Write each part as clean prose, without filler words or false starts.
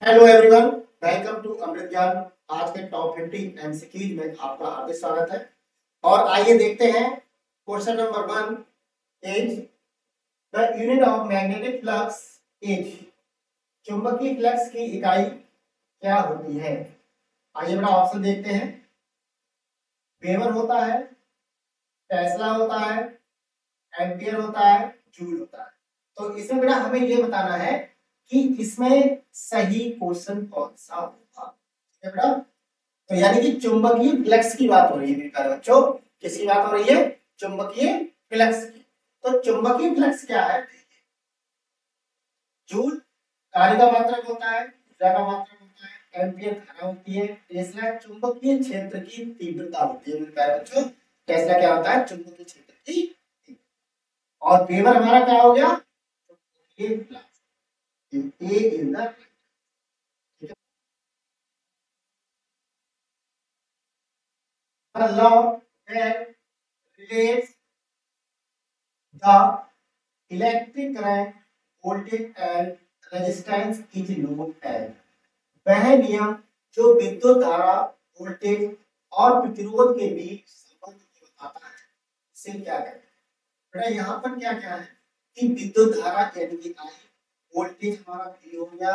Hello everyone, welcome to अमृत ज्ञान। आज के टॉप 50 एमसीक्यूज में आपका हार्दिक स्वागत है। और आइए देखते हैं question number 1 is the unit of magnetic flux is. चुंबकीय फ्लक्स की इकाई क्या होती है? आइए बड़ा ऑप्शन देखते हैं। वेबर होता है, टेस्ला होता है, एम्पियर होता है, जूल होता है। तो इसमें बेटा हमें ये बताना है कि इसमें सही क्वेश्चन कौन सा होगा। ठीक है बेटा, तो यानी कि चुंबकीय फ्लक्स की बात हो रही है मेरे प्यारे बच्चों। किसकी बात हो रही है? चुंबकीय फ्लक्स की। तो चुंबकीय फ्लक्स क्या है? जूल कार्य का मात्रक होता है, ऊर्जा का मात्रक होता है, एम्पियर धारा होती है, टेस्ला चुंबकीय क्षेत्र की तीव्रता होती है मेरे प्यारे बच्चों। टेस्ला क्या होता है? चुंबकीय क्षेत्र की तीव्रता। और वेबर हमारा क्या हो गया? चुंबकीय flux. A is the law that relates the electric current, voltage and resistance is known as। वह नियम जो विद्युत धारा, वोल्टेज और प्रतिरोध के बीच संबंध को बताता है, इसे क्या कहते हैं? बेटा यहाँ पर क्या क्या है कि विद्युत धारा यानी कि I, वोल्टेज हमारा V हो गया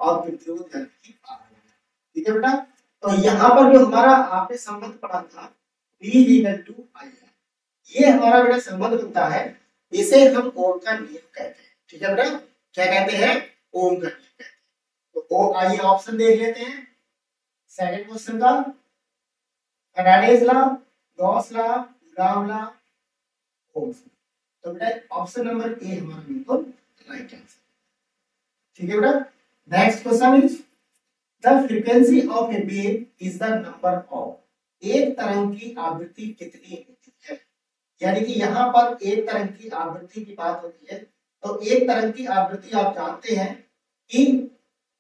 और प्रतिरोध यानी कि R हो गया। ठीक है बेटा, तो यहाँ पर जो हमारा आपने संबंध पढ़ा था V = I है, ये हमारा बेटा संबंध होता है। इसे हम ओम का नियम कहते हैं। ठीक है बेटा, क्या कहते हैं? ओम का नियम कहते हैं। तो ओ आइए ऑप्शन देख लेते हैं। सेकंड क्वेश्चन का Faraday's law, Gauss law, Coulomb law, Ohm's. तो बेटा ऑप्शन नंबर ए हमारा बिल्कुल राइट आंसर। ठीक है बेटा, next question is the frequency of A wave is the number of. एक तरंग की आवृत्ति कितनी होती है? यानी कि यहाँ पर एक तरंग की आवृत्ति की बात होती है। तो एक तरंग की आवृत्ति आप जानते हैं कि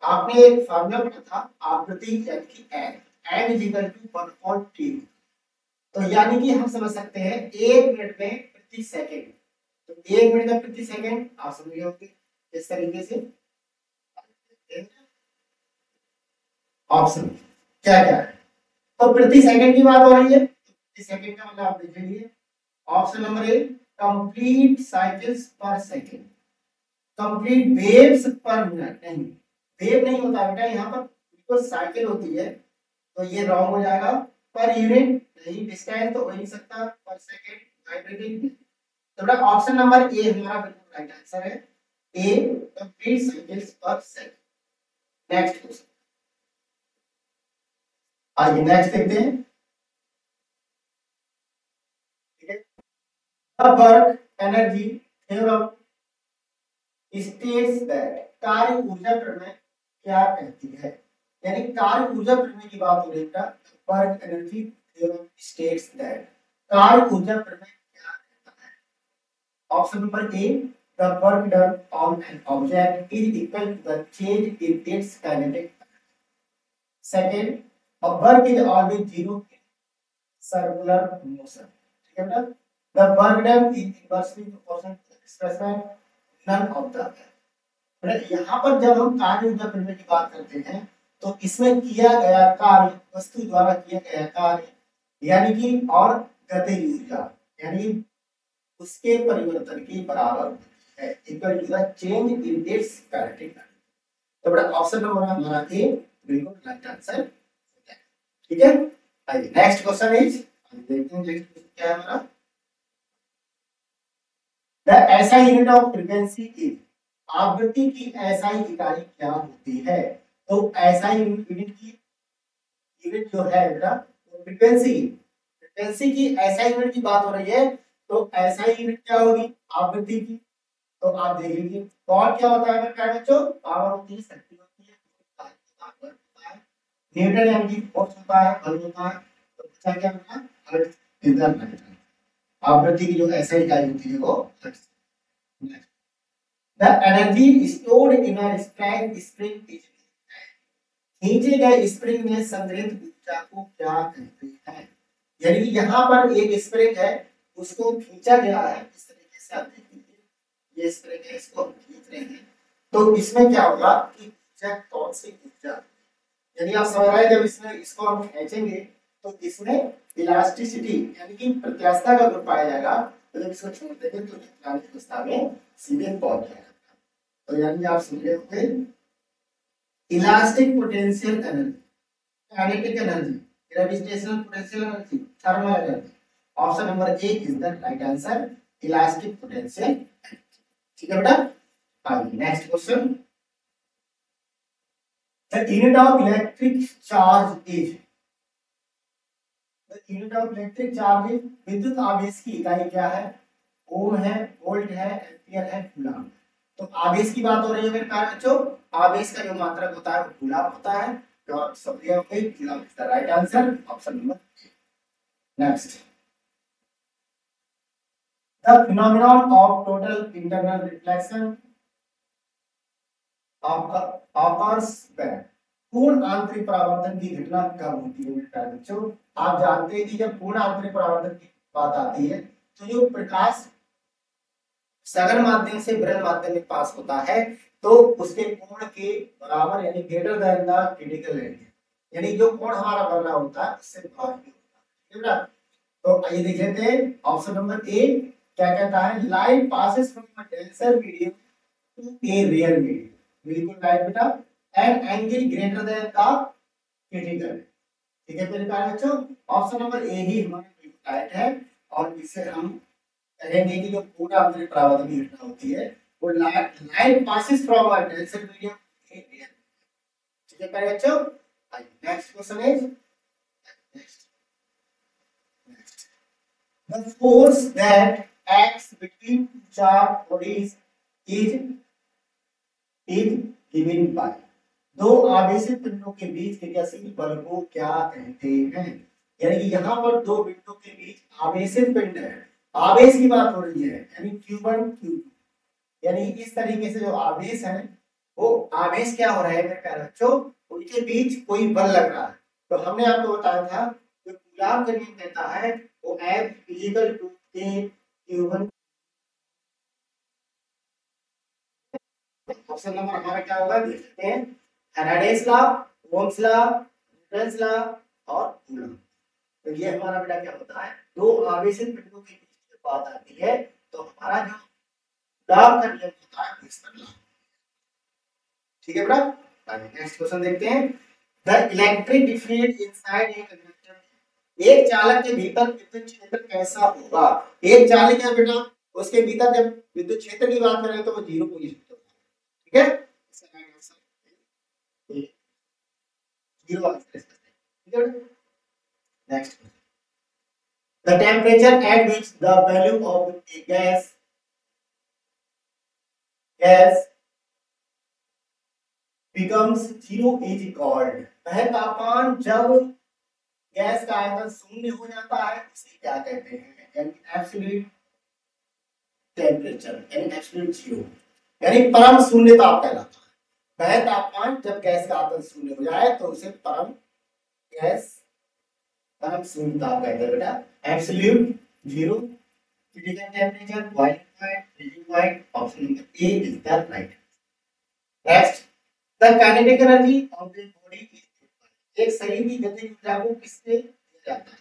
आपने एक फार्मूला पढ़ा था, आवृत्ति यानी कि n = 1/t। तो यानी कि हम समझ सकते हैं 1 मिनट में प्रति सेकंड। तो 1 मिनट में प्रति सेकंड आप समझ गए होंगे इस तरीके से। ऑप्शन क्या क्या है? तो प्रति सेकंड की बात हो रही है, प्रति सेकंड का मतलब आप देख लीजिए। Option number A complete cycles पर सेकंड। कंप्लीट वेव्स पर मिनट नहीं, वेव नहीं होता बेटा, यहाँ पर बिल्कुल साइकिल होती है। तो ये रॉन्ग हो जाएगा। पर यूनिट नहीं, डिस्टेंस तो हो नहीं सकता, पर सेकंड वाइब्रेटिंग। तो बेटा ऑप्शन नंबर ए हमारा बिल्कुल राइट आंसर है। ए कंप्लीट साइकिल्स पर सेकंड। नेक्स्ट क्वेश्चन, आइए नेक्स्ट देखते हैं। ठीक है, the work energy theorem states that. कार्य ऊर्जा प्रमेय क्या कहती है? यानी कार्य ऊर्जा प्रमेय की बात हो रही है। Work energy theorem states that, कार्य ऊर्जा प्रमेय क्या कहता है? Option number A the work done on an object is equal to the change in its kinetic. Second, a work is always zero in circular motion। ठीक है बेटा, the work done is inversely proportional to the displacement none of the above। बेटा यहाँ पर जब हम कार्य ऊर्जा प्रमेय की बात करते हैं तो इसमें किया गया कार्य, वस्तु द्वारा किया गया कार्य यानी कि और गतिज ऊर्जा यानी उसके परिवर्तन के बराबर है, equal to the change in its kinetic. तो बेटा ऑप्शन नंबर हमारा ए बिल्कुल राइट आंसर। ठीक है, आइए नेक्स्ट क्वेश्चन इज, देखते हैं नेक्स्ट क्वेश्चन क्या है हमारा। The SI unit of frequency is. आवृत्ति की एसआई इकाई क्या होती है? तो एसआई यूनिट की यूनिट जो है बेटा फ्रीक्वेंसी, फ्रीक्वेंसी की एसआई यूनिट की बात हो रही है। तो एसआई यूनिट क्या होगी? आवृत्ति की। तो आप देख लीजिए वॉट क्या होता है मेरे प्यारे बच्चों? पावर होती है, शक्ति होती है, न्यूटन यानी कि फोर्स होता है, बल होता है। तो बचा क्या होगा? Hertz is the right. आवृत्ति की जो ऐसा इकाई होती है वो hertz. The energy stored in a strand spring is. खींचे गए स्प्रिंग में संग्रहित ऊर्जा को क्या कहते हैं? यानी कि यहाँ पर एक स्प्रिंग है, उसको खींचा गया है इस तरीके से। आप देखिए ये स्प्रिंग है, इसको खींच रहे हैं। तो इसमें क्या होगा कि ऊर्जा कौन सी जाती है। यदि आप समझ रहे हैं, जब इसमें इसको हम खींचेंगे तो इसमें इलास्टिसिटी यानी कि प्रत्यास्थता का गुण पाया जाएगा, तो जब इसको छोड़ देंगे तो इलेक्ट्रॉनिक अवस्था में सीधे पहुंच जाएगा। तो यानी आप समझे होंगे elastic potential energy, kinetic energy, gravitational potential energy, thermal energy. Option number A is the right answer, elastic potential energy. ठीक है बेटा, आइए next question. The unit of electric charge is, the unit of electric charge is, विद्युत आवेश की इकाई क्या है? ओम है, वोल्ट है, एम्पियर है, कूलम। तो आवेश की बात हो रही है मेरे प्यारे बच्चों, आवेश का जो मात्रक होता है वो कूलम होता है। तो सब दिया हुआ है, coulomb is the right answer, option number. Next, the phenomenon of total internal reflection occurs when, पूर्ण आंतरिक परावर्तन की घटना कब होती है मेरे प्यारे बच्चों? आप जानते हैं कि जब पूर्ण आंतरिक परावर्तन की बात आती है तो जो प्रकाश सघन माध्यम से विरल माध्यम में पास होता है तो उसके कोण के बराबर यानी greater than the critical angle, यानी जो कोण हमारा बनना होता है उससे बड़ा होता है। तो आइए देख लेते हैं ऑप्शन नंबर ए क्या कहता है, light passes from a denser medium to a rare medium, बिल्कुल राइट बेटा, and angle greater than the critical. ठीक है मेरे प्यारे बच्चों, ऑप्शन नंबर ए ही हमारा बिल्कुल राइट है। और इससे हम कहेंगे कि जो पूरा आंतरिक परावर्तन की घटना होती है वो light passes from a denser medium to a rare. ठीक है मेरे बच्चों, next question is, the force that acts between two charged bodies is given by, दो आवेशित पिंडों के बीच के गतिशील बल को क्या कहते हैं? यानी कि यहाँ पर दो पिंडों के बीच आवेशित पिंड है, आवेश की बात हो रही है, यानी Q1 Q2, यानी इस तरीके से जो आवेश है वो आवेश क्या हो रहा है मेरे प्यारे बच्चों, उनके बीच कोई बल लग रहा है। तो हमने आपको बताया था जो कूलॉम का नियम कहता है वो F फिजिकल टू के Q1। ऑप्शन नंबर हमारा क्या होगा देख सकते हैं, Faraday's law, Ohm's law, Newton's law और कूलॉम। तो ये हमारा बेटा क्या होता है, दो आवेशित पिंडों के बीच की बात आती है तो हमारा जो कूलॉम का नियम होता है इस पर लागू। ठीक है बेटा, नेक्स्ट क्वेश्चन देखते हैं। The electric field inside a conductor, एक चालक के भीतर विद्युत क्षेत्र कैसा होगा? एक चालक है बेटा, उसके भीतर जब विद्युत क्षेत्र की बात करें तो वो जीरो पोजीशन पे होगा। ठीक है, इसका राइट आंसर जीरो आंसर इसका। ठीक है बेटा, next, the temperature at which the value of A gas becomes zero is called, वह तापमान जब गैस का आयतन शून्य हो जाता है उसे क्या कहते हैं? यानी एब्सोल्यूट टेम्परेचर यानी एब्सोल्यूट जीरो, यानी परम शून्य ताप कहलाता है। वह तापमान जब गैस का आयतन शून्य हो जाए तो उसे परम गैस परम शून्य ताप कहते हैं बेटा, absolute zero. Critical temperature boiling point, freezing point, option number A is the right. Next, the kinetic energy of the body is, एक शरीर की गतिज ऊर्जा को किससे दिया जाता है?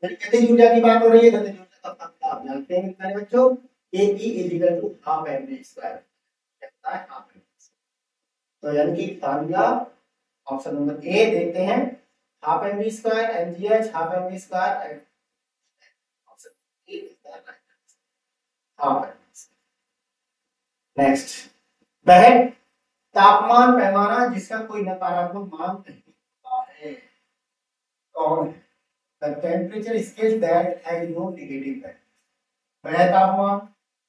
यानी गतिज ऊर्जा की बात हो रही है, गतिज ऊर्जा का फॉर्मूला आप जानते हैं मेरे बच्चों, A E equal to half M V square, कहता है हाफ एम। तो यानी कि फॉर्मूला ऑप्शन नंबर ए देखते हैं, half M V square M G H half M V square, option A is the right answer, half M. Next, वह तापमान पैमाना जिसका कोई नकारात्मक मान नहीं होता है कौन है? The temperature scale that has no negative value, वह तापमान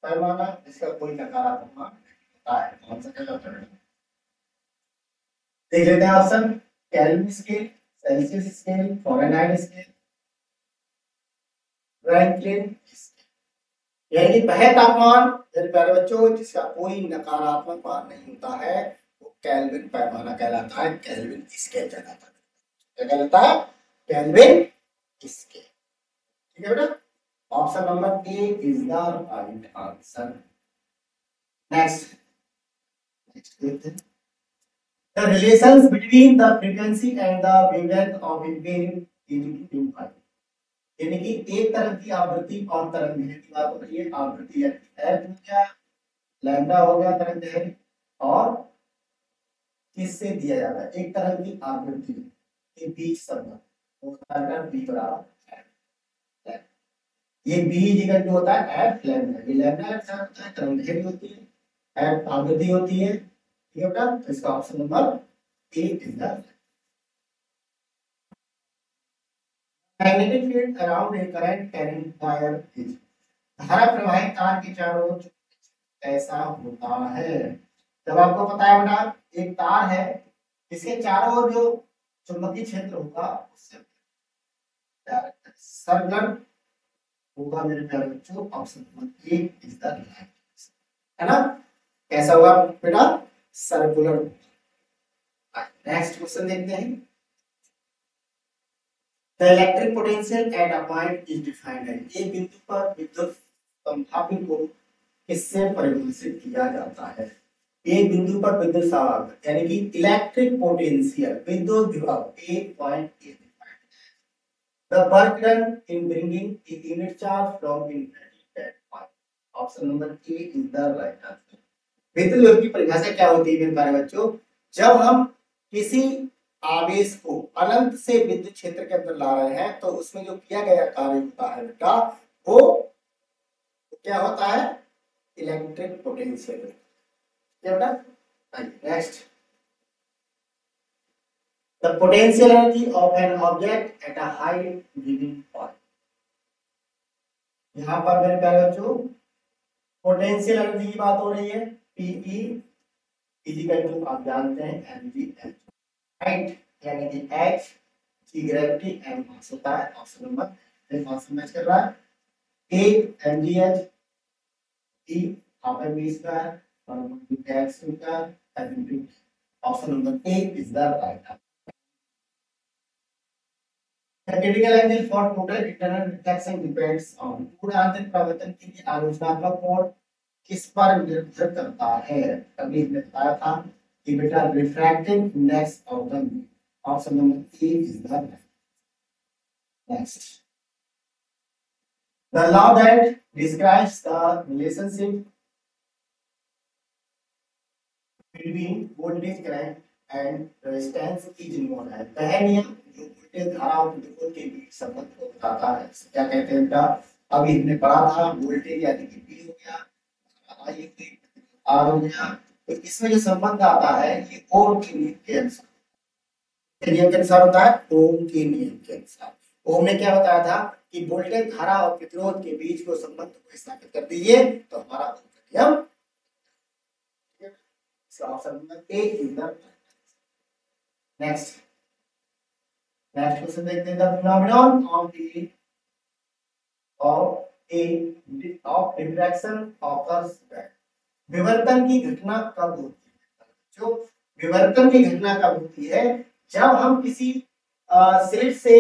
पैमाना जिसका कोई नकारात्मक मान नहीं होता है, कौन सा कहलाता है? देख लेते हैं option, kelvin scale, Celsius scale, Fahrenheit scale, Franklin scale. यानी कि वह तापमान मेरे प्यारे बच्चों जिसका कोई नकारात्मक मान नहीं होता है वो केल्विन पैमाना कहलाता है, केल्विन स्केल कहलाता है। क्या कहलाता है? Kelvin scale. ठीक है बेटा, option number A is the right answer. Next, next देखते हैं। The relations between the frequency and the wavelength of a wave is unified. यानी कि एक तरंग की आवृत्ति और तरंग दैर्ध्य की बात हो रही है। आवृत्ति एफ हो गया, लैम्डा हो गया तरंग दैर्ध्य, और किससे दिया जाता है, एक तरंग की आवृत्ति के बीच संबंध तो बी बराबर है। ये बी इक्वल टू होता है एफ लैम्डा। ये लैम्डा का क्या होता है, तरंग दैर्ध्य होती है, एफ आवृत्ति होती है। ठीक है बेटा, तो इसका option number A is the magnetic field around a current carrying wire is. धारा प्रवाहित तार के चारों ओर ऐसा होता है। जब आपको पता है बेटा एक तार है, इसके चारों ओर जो चुंबकीय क्षेत्र होगा उससे सर्कुलर होगा मेरे प्यारे बच्चों। Option number A is the right, है ना। कैसा होगा बेटा, सर्कुलर। नेक्स्ट क्वेश्चन देखते हैं। The electric potential at a point is defined as एक बिंदु पर विद्युत संभावना को किससे परिभाषित किया जाता है। एक बिंदु पर विद्युत संभावना यानी कि इलेक्ट्रिक पोटेंशियल विद्युत विभव एक point is defined। The work done in bringing a unit charge from infinity to that point। Option number A is the right answer. विद्युत विभव की परिभाषा क्या होती है मेरे प्यारे बच्चों, जब हम किसी आवेश को अनंत से विद्युत क्षेत्र के अंदर ला रहे हैं तो उसमें जो किया गया कार्य होता है बेटा वो क्या होता है, इलेक्ट्रिक पोटेंशियल। क्या बेटा, next. The potential energy of an object at a high given point. यहां पर मेरे प्यारे बच्चों पोटेंशियल एनर्जी की बात हो रही है। पीई इक्वल टू आप जानते हैं एनर्जी एच, राइट, यानी कि एच की ग्रेविटी एम मास होता है। Option number A option match कर रहा है। A MGH E half M V square और X square M. Option number A is the right answer. The critical angle for total internal reflection depends on पूर्ण आंतरिक परावर्तन के लिए आलोचनात्मक कोण किस पर निर्भर करता है। अभी हमने बताया था कि बेटा refractive index of the beam. Option number A is the right. Next, the law that describes the relationship between voltage current and resistance is known as। वह नियम जो वोल्टेज धारा और प्रतिरोध के बीच संबंध को बताता है क्या कहते हैं बेटा, अभी हमने पढ़ा था वोल्टेज यानी कि V हो गया, I R हो गया। तो इसमें जो संबंध आता है ये ओम के नियम के अनुसार, नियम के अनुसार होता है, ओम के नियम के अनुसार। ओम ने क्या बताया था कि वोल्टेज धारा और प्रतिरोध के बीच को संबंध को स्थापित कर दीजिए तो हमारा ओम का नियम। Option number A is the next. Next question देखते हैं। The phenomenon of diffraction occurs when. विवर्तन की घटना कब होती है, जो विवर्तन की घटना कब होती है, जब हम किसी स्लिट से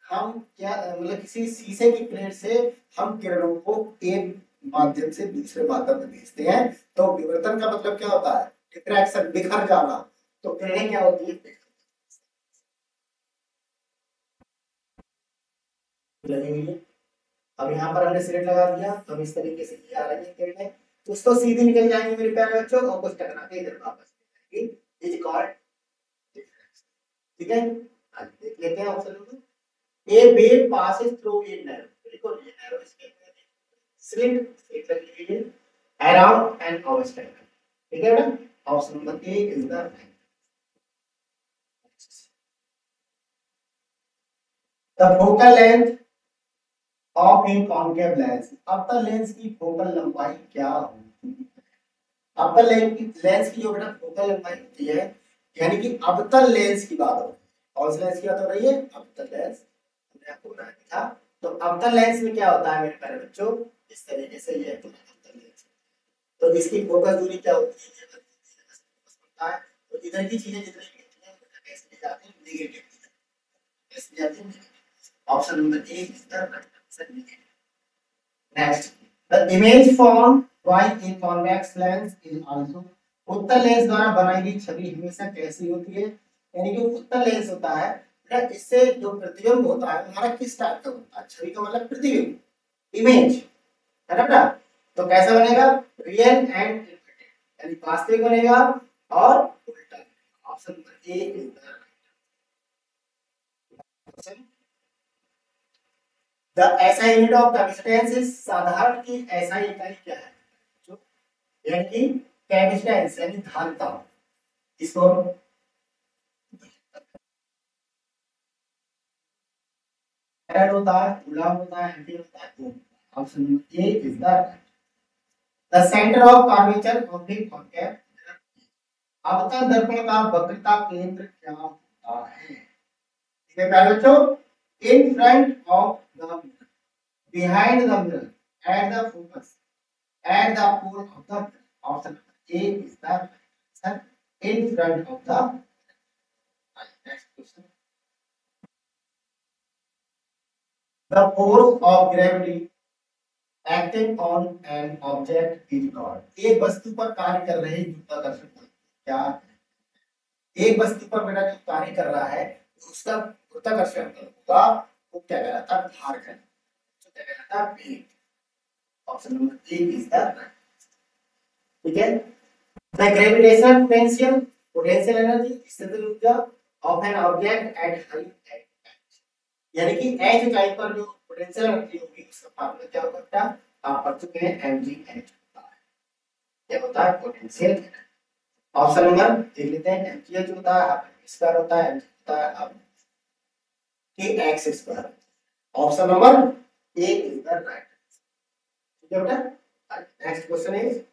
हम क्या मतलब किसी शीशे की प्लेट से हम किरणों को एक माध्यम से दूसरे माध्यम में भेजते हैं। तो विवर्तन का मतलब क्या होता है, डिफ्रैक्शन, बिखर जाना। तो किरणें क्या होती है, लगी हुई है। अब यहाँ पर हमने सिलेक्ट लगा दिया तो हम इस तरीके से ये आ रही है किरणें, कुछ तो सीधी निकल जाएंगे मेरे प्यारे बच्चों और कुछ टकरा के इधर वापस जाएंगी। Is called difference. ठीक है, देख लेते हैं option number A. Wave passes through a narrow, देखो ये नैरो स्लिट लगी हुई है अराउंड एन ऑब्स्टेकल। ठीक है बेटा, option number A is the right. The focal length of in concave lens. अवतल लेंस की फोकल लंबाई क्या होती है। अवतल लेंस की जो बेटा फोकल लंबाई होती है, यानी कि अवतल लेंस की बात हो रही है। कौन सी लेंस की बात हो रही है, अवतल लेंस। हमने आपको बताया था। तो अवतल लेंस में क्या होता है मेरे प्यारे बच्चों, इस तरीके से ये अवतल लेंस। तो इसकी फोकस दूरी क्या होती है, तो इधर की चीजें जितनी कैसे जाती है, नेगेटिव कैसे जाती है। Option number A is the right answer. Next, the image formed by a convex lens is also उत्तल लेंस द्वारा बनाई गई छवि हमेशा कैसी होती है, यानी कि उत्तल लेंस होता है बेटा, इससे जो प्रतिबिंब होता है हमारा किस टाइप का होता है, छवि का मतलब प्रतिबिंब, इमेज, है ना बेटा। तो कैसा बनेगा, रियल एंड यानी वास्तविक बनेगा और उल्टा। Option number A is the option. The SI unit of capacitance is, साधारण की एसआई इकाई क्या है, जो यानी कि कैपेसिटेंस यानी धारिता, इसको फैराड होता है, कूलम होता है, एम्पीयर होता है, ohm. Option number A is the centre of curvature of the concave. अवतल दर्पण का वक्रता केंद्र क्या होता है, ठीक है प्यारे बच्चों। In front of the mirror, behind the mirror, at the focus, at the pole of the mirror. Option A is the answer, in front of the mirror. Next question. The force of gravity acting on an object is called. एक वस्तु पर कार्य कर रहे गुरुत्वाकर्षण बल क्या, एक वस्तु पर बेटा जो कार्य कर रहा है उसका गुरुत्वाकर्षण बल होगा वो क्या कहलाता है, भार कहलाता है, क्या कहलाता है, वेग। Option number A is the, ठीक है। The gravitational potential, potential energy, स्थितिज ऊर्जा of an object at high at, यानी कि एच ऊंचाई पर जो पोटेंशियल एनर्जी होगी उसका फार्मूला क्या होता है, आप पढ़ चुके हैं, mgh होता है, क्या होता है, पोटेंशियल। ऑप्शन नंबर देख लेते हैं, mgh होता है, आप स्क्वायर होता है, mg होता है, आप के x square. Option number A is the right, ठीक है बेटा। Next question is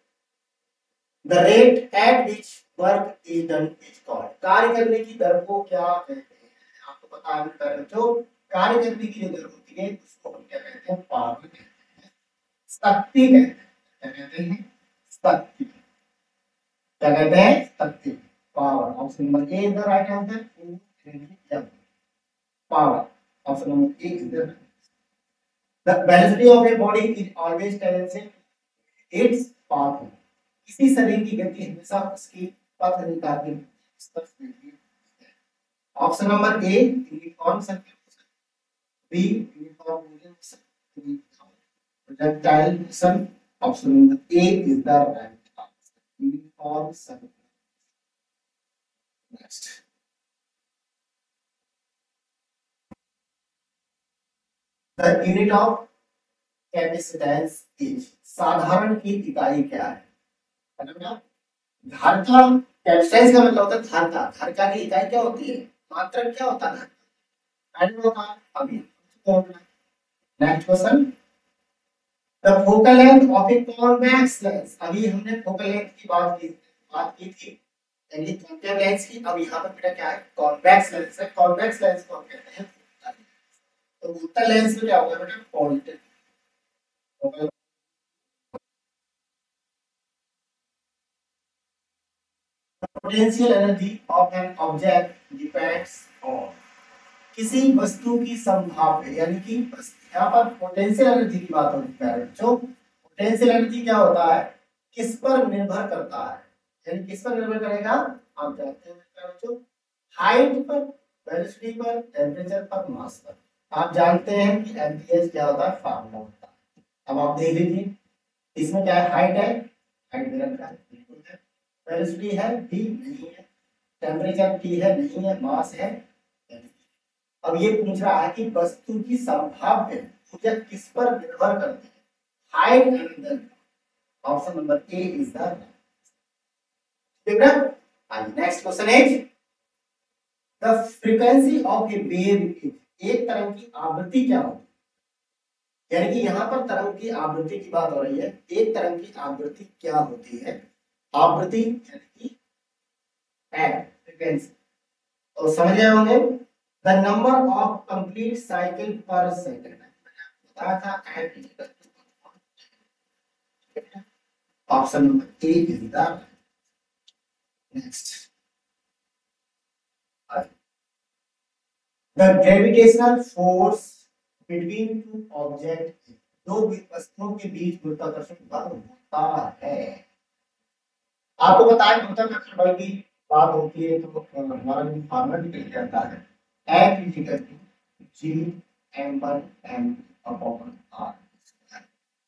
the rate at which work is done is called. कार्य करने की दर को क्या कहते हैं, आपको पता है जो कार्य करने की जो दर होती है उसको हम क्या कहते हैं, पावर कहते हैं, शक्ति कहते हैं, क्या कहते हैं, शक्ति, क्या कहते हैं, शक्ति, power. Option number A is the right answer, power. Option number A is the, the velocity of a body is always tangential its path, किसी शरीर की गति हमेशा उसकी पथ निकालती है। Option number A uniform circulation, B uniform motion, C projectile motion. Option number A is the right answer, uniform circulation. Next, the unit of capacitance is, साधारण की इकाई क्या है ना। धारिता, कैपेसिटेंस का मतलब होता है धारिता, धारिता की इकाई क्या होती है, मात्रक क्या होता है, अभी। Next question, the focal length of a convex lens, अभी हमने फोकल लेंथ की बात की थी, यानी कॉन्केव लेंस की। अब यहाँ पर बेटा क्या है, कॉन्वेक्स लेंस है, कॉन्वेक्स लेंस को कहते हैं, तो उत्तल लेंस में क्या होगा बेटा, positive. Potential energy of an object depends on, किसी वस्तु की संभाव्य, यानी कि यहाँ पर पोटेंशियल एनर्जी की बात हो रही है बच्चों। पोटेंशियल एनर्जी क्या होता है, किस पर निर्भर करता है, यानी किस पर निर्भर करेगा, आप जानते हैं बच्चों, हाइट पर, वेलोसिटी पर, टेम्परेचर पर, मास पर। आप जानते हैं कि एमपीएच क्या होता है, फार्मूला होता है। अब आप देख लीजिए, इसमें क्या है, हाइट है, हाइट मेरा क्या है, बिल्कुल है, वेलोसिटी है, भी नहीं है, टेम्परेचर भी है, नहीं है, मास है। अब ये पूछ रहा है कि वस्तु की संभाव्य ऊर्जा किस पर निर्भर करती है, height and length. Option number A is the, ठीक है। And next question is the frequency of A wave is, एक तरंग की आवृत्ति क्या होती है, यानी कि यहाँ पर तरंग की आवृत्ति की बात हो रही है, एक तरंग की आवृत्ति क्या होती है, आवृत्ति यानी कि फ्रीक्वेंसी, तो समझ गए होंगे। The number of complete cycle पर सेकंड, बताया था option number A is the next. The gravitational force between two object, दो वस्तुओं के बीच गुरुत्वाकर्षण बल होता है। आपको बताया उत्तर बल की बात होती है तो हमारा जो फॉर्मूला निकल के आता है F equal to G m1 m upon r।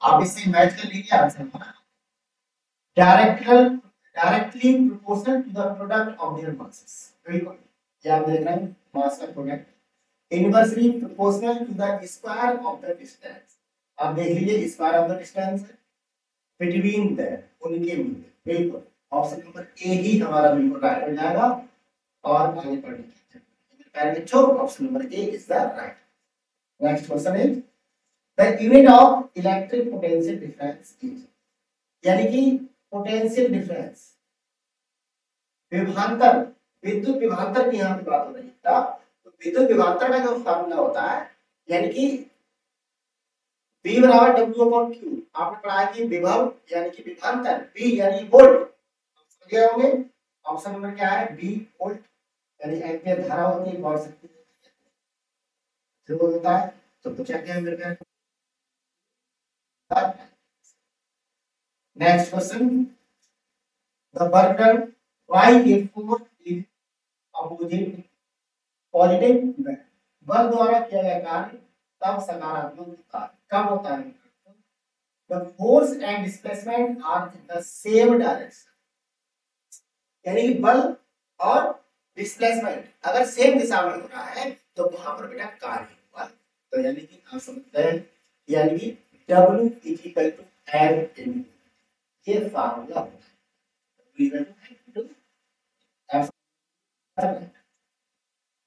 आप इससे मैच कर लीजिए आंसर हमारा directly proportional to the product of their masses. बिल्कुल ये आप देख रहे हैं मास का product inversely proportional to the square of the distance. आप देख लीजिए square of the distance between the उनके बीच। बिल्कुल ऑप्शन नंबर ए ही हमारा बिल्कुल राइट हो जाएगा और आगे पढ़ने पहले बच्चों option number A is the right. Next question is the unit of electric potential difference is, यानी कि पोटेंशियल डिफरेंस विभवांतर, विद्युत विभवांतर की यहां पे बात हो रही है। तो विद्युत विभवांतर का जो फार्मूला होता है यानी कि V बराबर W अपॉन Q। आपने पढ़ा है कि विभव यानी कि विभवांतर, V यानी वोल्ट, समझ गए होंगे। ऑप्शन नंबर क्या है V वोल्ट, यानी एम्पीयर धारा होती है, वॉट शक्ति होता है। तो पूछा क्या मेरे का। Next question the work done why a force is opposite positive बल द्वारा किया गया कार्य तब सकारात्मक होता है। कब होता है? The force and displacement are in the same direction, यानी कि बल और डिस्प्लेसमेंट अगर सेम दिशा में हो रहा है तो वहां पर बेटा कार्य होगा। तो यानी कि आप समझते हैं, यानी कि W is equal to L इन ये फार्मूला होता है।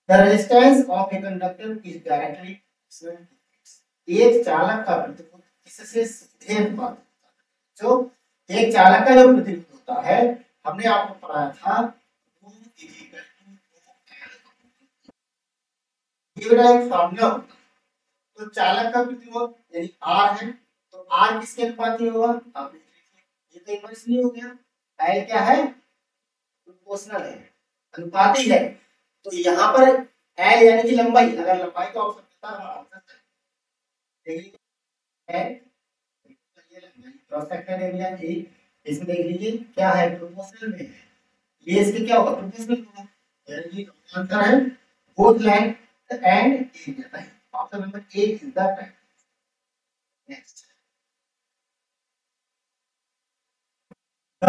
The resistance of a conductor is directly proportional to एक चालक का प्रतिरोध किससे सीधे अनुपात होता है। जो एक चालक का जो प्रतिरोध होता है हमने आपको पढ़ाया था ये बेटा एक फार्मूला होता है। तो चालक का प्रतिरोध यानी R है, तो R किसके अनुपाती होगा? आप देख लीजिए, ये तो इन्वर्सली हो गया। L क्या है? प्रोपोर्शनल है, अनुपाती है। तो यहाँ पर L यानी कि लंबाई, अगर लंबाई का ऑप्शन देता है आंसर है ये लंबाई क्रॉस सेक्शन एरिया ए। इसमें देख लीजिए क्या है, प्रोपोर्शनल में है, ये इसके क्या होगा? प्रोपोर्शनल होगा, यानी कि आंसर है both length and area. Option number A is the right. Next the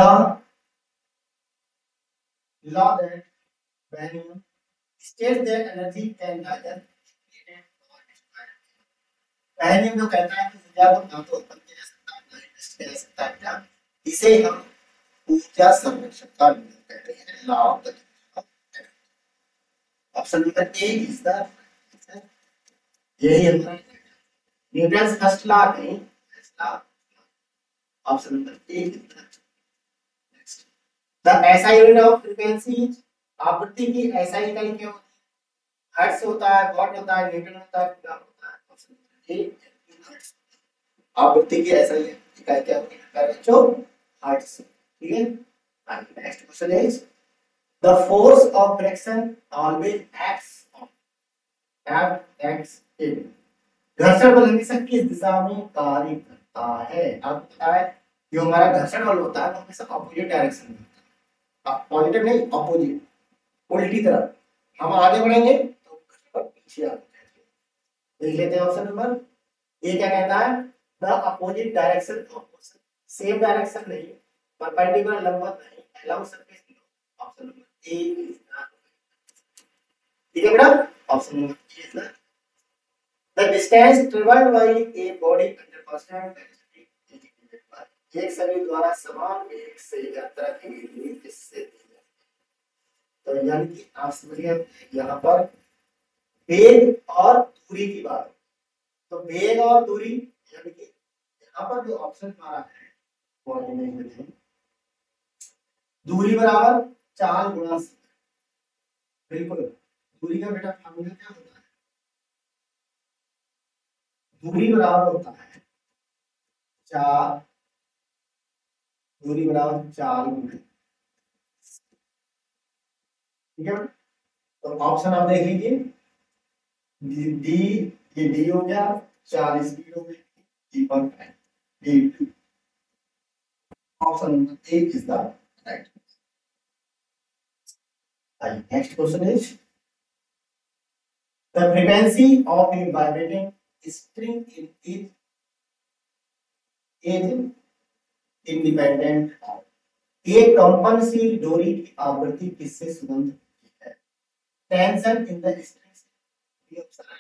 law that when you state that energy can neither पहले जो कहता है कि ऊर्जा को ना तो उत्पन्न किया जा सकता है ना ही नष्ट किया जा सकता है बेटा, इसे हम ऊर्जा संरक्षण का नियम कहते हैं, law of the option number A is the यही हमारा न्यूटन फर्स्ट लॉ नहीं, first law. Option number A is the next the SI unit of frequency, आवृत्ति की एसआई इकाई क्या होती है? हर्ट्ज होता है, वॉट होता है, न्यूटन होता है, क्या होता है? ऑप्शन नंबर ए हर्ट्ज। आवृत्ति की एसआई इकाई क्या होती है बच्चों? हर्ट्ज। ठीक है। Next question is the force of friction always acts on X in, घर्षण बल हमेशा किस दिशा में कार्य करता है? आपको पता है जो हमारा घर्षण बल होता है वो हमेशा ऑपोजिट डायरेक्शन में होता है, पॉजिटिव नहीं ऑपोजिट, उल्टी तरफ। हम आगे बढ़ेंगे तो घर्षण बल पीछे आ जाएगा। देख लेते हैं ऑप्शन नंबर ए क्या कहता है, the opposite direction of motion, same direction नहीं, परपेंडिकुलर लंबवत नहीं, अलाउ surface no. Option number A is the, ठीक है बेटा, option number A is the the distance traveled by a body under constant velocity is divided by एक शरीर द्वारा समान वेग से यात्रा की गई दूरी किससे दी जाती है? तो यानी कि आप समझिए यहाँ पर वेग और दूरी की बात है। तो वेग और दूरी यानी कि यहाँ पर जो ऑप्शन हमारा है वो है दूरी बराबर 4 गुणा समय। बिल्कुल दूरी का बेटा फार्मूला क्या होता है? दूरी बराबर होता है 4, दूरी बराबर 4 गुणे, ठीक है। तो ऑप्शन आप देख लीजिए, डी ये डी हो गया, 4 स्पीड हो गई, डी पर D. Option number A is the right. Next question is the frequency of A vibrating string is independent of. एक कंपनशील डोरी की आवृत्ति किससे संबंधित है? Tension in the string,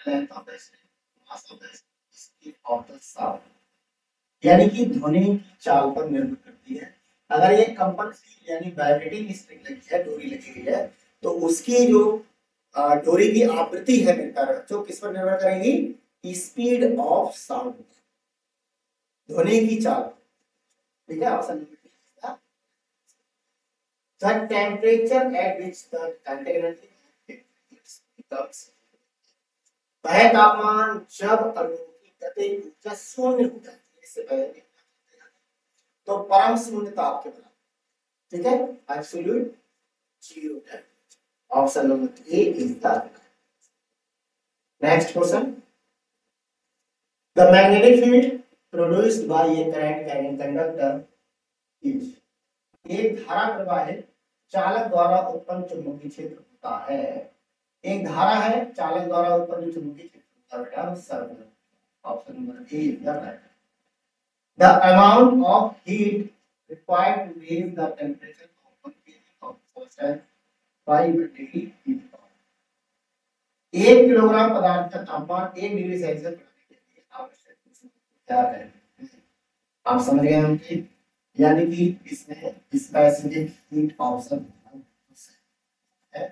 length of the string, mass of the speed of the sound. यानी कि ध्वनि की चाल पर निर्भर करती है। अगर ये कंपनशील यानी वाइब्रेटिंग स्ट्रिंग लगी है, डोरी लगी हुई है, तो उसकी जो डोरी की आवृत्ति है मिलकर जो किस पर निर्भर करेगी? स्पीड ऑफ साउंड, ध्वनि की चाल। ठीक है, option number the temperature at which the container becomes, वह तापमान जब अणु की गतिज ऊर्जा शून्य हो जाती है, इससे पहले तो परम शून्य ताप के बराबर। ठीक है, absolute zero temperature. Option number A is the next question. The magnetic field produced by A current carrying conductor is. एक धारा प्रवाहित चालक द्वारा उत्पन्न चुंबकीय क्षेत्र होता है। एक धारा है, चालक द्वारा उत्पन्न चुंबकीय क्षेत्र होता है circular. Option number A is the right. The amount of heat required to raise the temperature of 1 kg of substance by degree heat. 1 kilogram पदार्थ का तापमान 1 डिग्री सेल्सियस बढ़ाने के लिए आवश्यक क्या है? आप समझ गए हैं? यानी कि इसमें स्पेसिफिक हीट ऑप्शन है।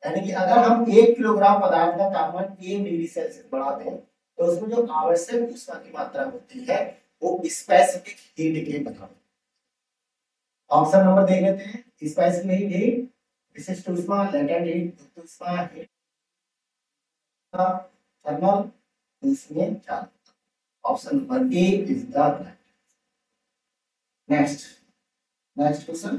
यानी कि अगर हम 1 किलोग्राम पदार्थ का तापमान 1 डिग्री सेल्सियस बढ़ा दें तो उसमें जो आवश्यक ऊष्मा की मात्रा होती है वो स्पेसिफिक हीट के बराबर। ऑप्शन नंबर देख लेते हैं। स्पेसिफिक हीट, विशिष्ट ऊष्मा, लेटेंट हीट, गुप्त ऊष्मा, हीट थर्मल, इसमें चार। Option number A is the right. Next question.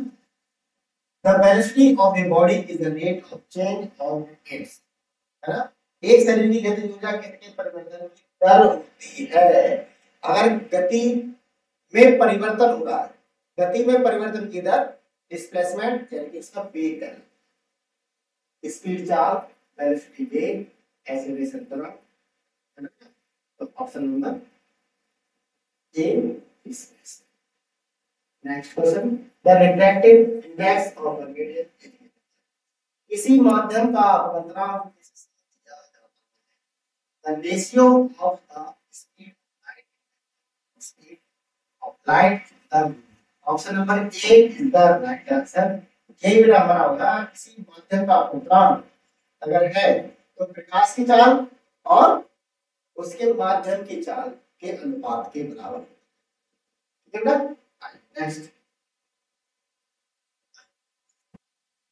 The velocity of a body is the rate of change of its, है ना? एक शरीर की गतिज ऊर्जा कितने परिवर्तन की दर होती है? अगर गति में परिवर्तन हो रहा है, गति में परिवर्तन की दर डिस्प्लेसमेंट यानी कि इसका वेग है, स्पीड चाल, वेलोसिटी वेग, एक्सीलरेशन त्वरण, है ना? तो option number A is next question. The refractive index of a medium, किसी माध्यम का अपवर्तनांक किससे दिया जाता है? The ratio of the speed of light. Option number A is the right answer. ये भी हमारा होगा किसी माध्यम का अपवर्तनांक अगर है तो प्रकाश की चाल और उसके माध्यम की चाल के अनुपात के बराबर। ठीक है ना? Next.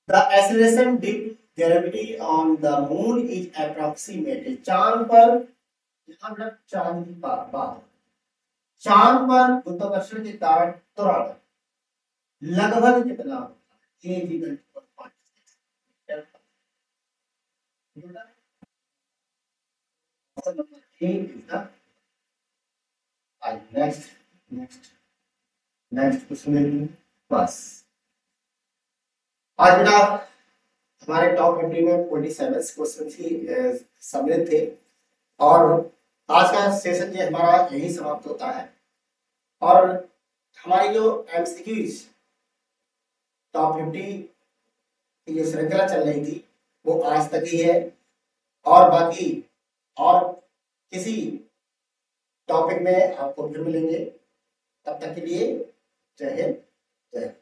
The acceleration due to gravity on the moon is approximately, चांद पर, यहाँ पर चांद की बात, चांद पर गुरुत्वाकर्षण के कारण त्वरण लगभग कितना होता है? ए जी नेक्स्ट क्वेश्चन। बस आज बेटा हमारे टॉप 50 में 47 क्वेश्चन ही सम्मिलित थे और आज का सेशन जो हमारा यही समाप्त होता है। और हमारी जो एमसीक्यूज टॉप 50 की जो श्रृंखला चल रही थी वो आज तक ही है और बाकी और किसी टॉपिक में आपको फिर मिलेंगे। तब तक के लिए जय हिंद, जय